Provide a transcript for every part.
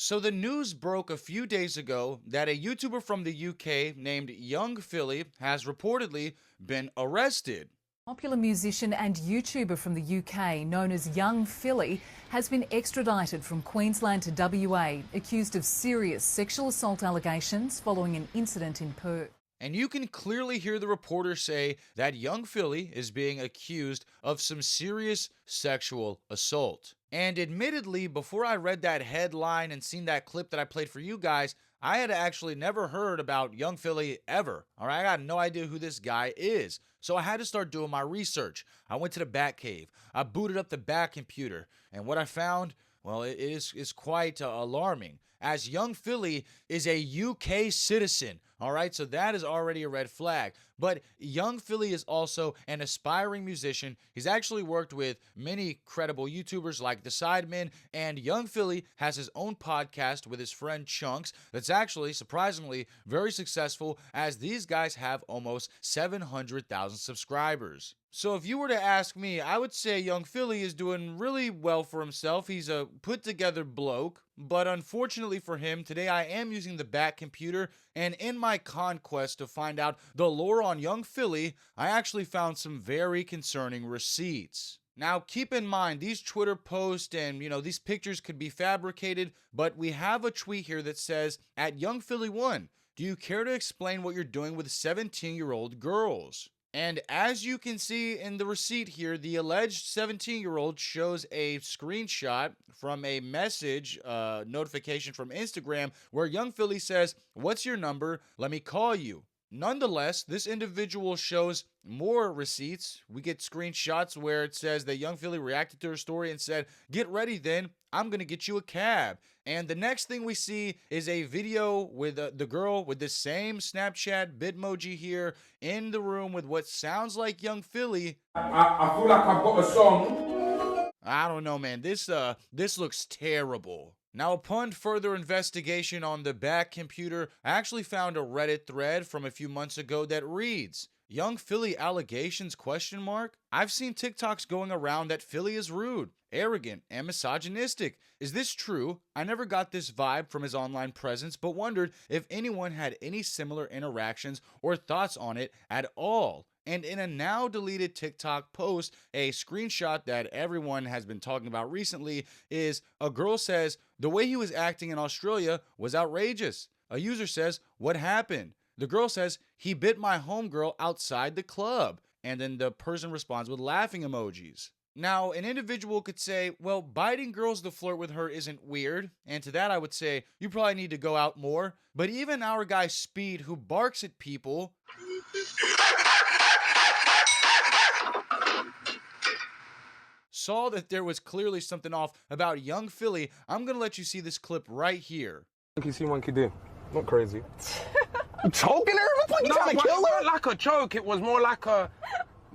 So the news broke a few days ago that a YouTuber from the UK named Young Philly has reportedly been arrested. Popular musician and YouTuber from the UK, known as Young Philly, has been extradited from Queensland to WA, accused of serious sexual assault allegations following an incident in Perth. And you can clearly hear the reporter say that Young Philly is being accused of some serious sexual assault. And admittedly, before I read that headline and seen that clip that I played for you guys, I had actually never heard about Young Philly ever. All right, I got no idea who this guy is. So I had to start doing my research. I went to the Batcave. I booted up the Bat computer. And what I found, well, it is quite alarming, as Young Philly is a UK citizen. All right, so that is already a red flag. But Young Philly is also an aspiring musician. He's actually worked with many credible YouTubers like The Sidemen, and Young Philly has his own podcast with his friend Chunks that's actually, surprisingly, very successful, as these guys have almost 700,000 subscribers. So if you were to ask me, I would say Young Philly is doing really well for himself. He's a put-together bloke, but unfortunately for him, today I am using the Bat computer, and in my conquest to find out the lore on Young Philly, I actually found some very concerning receipts. Now, keep in mind, these Twitter posts and, these pictures could be fabricated, but we have a tweet here that says, at Young Philly 1, do you care to explain what you're doing with 17-year-old girls? And as you can see in the receipt here, the alleged 17-year-old shows a screenshot from a message notification from Instagram where Young Philly says, "What's your number? Let me call you." Nonetheless, this individual shows more receipts. We get screenshots where it says that Young Philly reacted to her story and said, "Get ready then, I'm going to get you a cab." And the next thing we see is a video with the girl with the same Snapchat Bitmoji here in the room with what sounds like Young Philly. I feel like I've got a song. I don't know, man. This looks terrible. Now, upon further investigation on the Bat computer, I actually found a Reddit thread from a few months ago that reads, Young Philly allegations ? I've seen TikToks going around that Philly is rude, arrogant, and misogynistic. Is this true? I never got this vibe from his online presence, but wondered if anyone had any similar interactions or thoughts on it at all. And in a now deleted TikTok post, a screenshot that everyone has been talking about recently is a girl says, "The way he was acting in Australia was outrageous." A user says, "What happened?" The girl says, "He bit my homegirl outside the club." And then the person responds with laughing emojis. Now, an individual could say, well, biting girls to flirt with her isn't weird. And to that, I would say, you probably need to go out more. But even our guy Speed, who barks at people, saw that there was clearly something off about Young Philly. I'm going to let you see this clip right here. Monkey see, monkey do. Not crazy. You choking her? What you trying to kill her? It wasn't like a choke. It was more like a...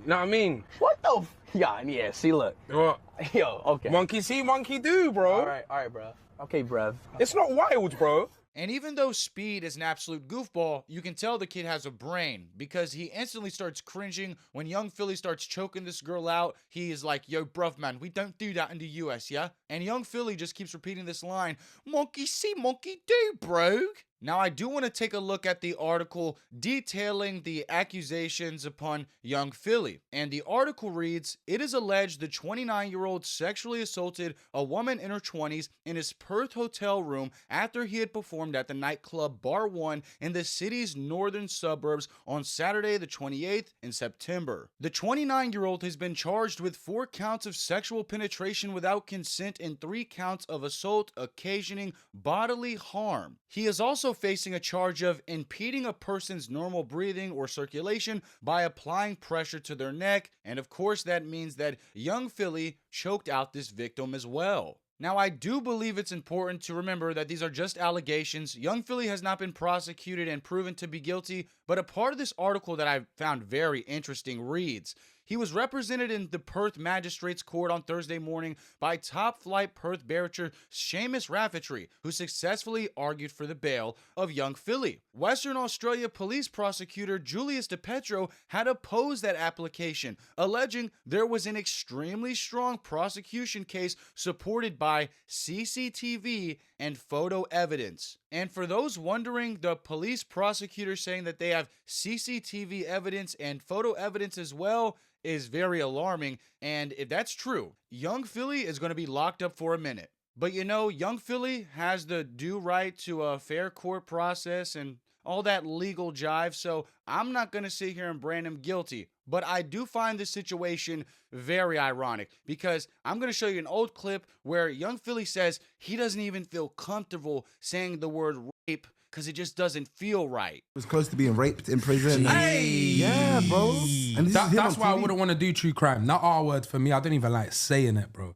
You know what I mean? What the yeah, see, look. What? Yo, okay. Monkey see, monkey do, bro. All right, bruv. Okay, bruv. It's not wild, bro. And even though Speed is an absolute goofball, you can tell the kid has a brain because he instantly starts cringing when Young Philly starts choking this girl out. He is like, "Yo, bruv, man, we don't do that in the US, yeah?" And Young Philly just keeps repeating this line, "Monkey see, monkey do, bro." Now, I do want to take a look at the article detailing the accusations upon Young Philly. And the article reads, it is alleged the 29-year-old sexually assaulted a woman in her 20s in his Perth hotel room after he had performed at the nightclub Bar 1 in the city's northern suburbs on Saturday the 28th in September. The 29-year-old has been charged with 4 counts of sexual penetration without consent and 3 counts of assault occasioning bodily harm. He is also facing a charge of impeding a person's normal breathing or circulation by applying pressure to their neck, and of course that means that Young Philly choked out this victim as well. Now, I do believe it's important to remember that these are just allegations. Young Philly has not been prosecuted and proven to be guilty, but a part of this article that I found very interesting reads, He was represented in the Perth Magistrates Court on Thursday morning by top-flight Perth barrister Seamus Rafferty, who successfully argued for the bail of young Philly. Western Australia police prosecutor Julius DePetro had opposed that application, alleging there was an extremely strong prosecution case supported by CCTV and photo evidence. And for those wondering, the police prosecutor saying that they have CCTV evidence and photo evidence as well is very alarming. And if that's true, young Philly is going to be locked up for a minute. But you know, young Philly has the due right to a fair court process and all that legal jive, so I'm not going to sit here and brand him guilty. But I do find this situation very ironic because I'm going to show you an old clip where young Philly says he doesn't even feel comfortable saying the word rape because it just doesn't feel right. Was close to being raped in prison. Hey! Yeah, bro. And this is him That's on why I TV. wouldn't want to do true crime. Not R word for me. I don't even like saying it, bro.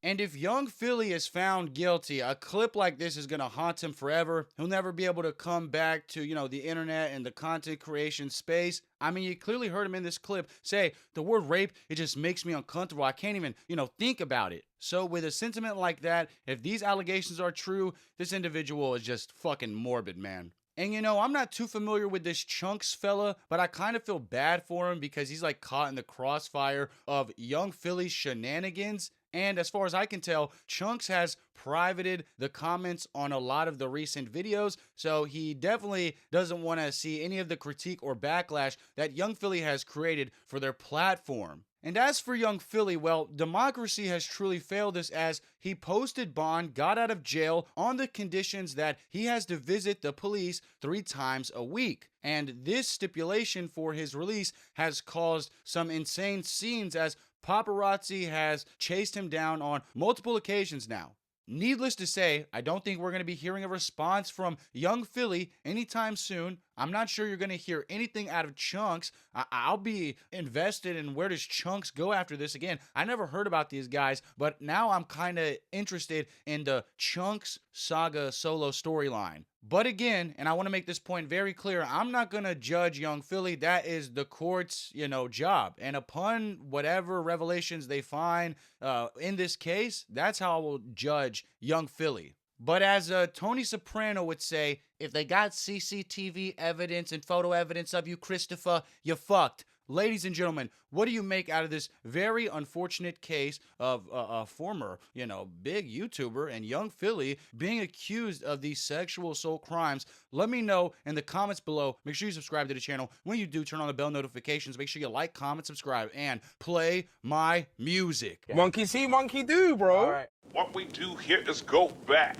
And if young Philly is found guilty, a clip like this is going to haunt him forever. He'll never be able to come back to, the internet and the content creation space. I mean, you clearly heard him in this clip say the word rape, it just makes me uncomfortable. I can't even, think about it. So with a sentiment like that, if these allegations are true, this individual is just fucking morbid, man. And I'm not too familiar with this Chunks fella, but I kind of feel bad for him because he's like caught in the crossfire of young Philly's shenanigans. And as far as I can tell, Chunks has privated the comments on a lot of the recent videos, so he definitely doesn't want to see any of the critique or backlash that young Philly has created for their platform. And as for young Philly, well, democracy has truly failed us as he posted bond, got out of jail on the conditions that he has to visit the police 3 times a week. And this stipulation for his release has caused some insane scenes as paparazzi has chased him down on multiple occasions now. Needless to say, I don't think we're going to be hearing a response from young Philly anytime soon. I'm not sure you're going to hear anything out of Chunks. I'll be invested in where does Chunks go after this again. I never heard about these guys, but now I'm kind of interested in the Chunks saga solo storyline. But again, and I want to make this point very clear, I'm not going to judge young Philly. That is the court's, job. And upon whatever revelations they find in this case, that's how I will judge young Philly. But as Tony Soprano would say, if they got CCTV evidence and photo evidence of you, Christopher, you're fucked. Ladies and gentlemen, what do you make out of this very unfortunate case of a former, big YouTuber and young Philly being accused of these sexual assault crimes? Let me know in the comments below. Make sure you subscribe to the channel. When you do, turn on the bell notifications. Make sure you like, comment, subscribe, and play my music. Monkey see, monkey do, bro. All right. What we do here is go back.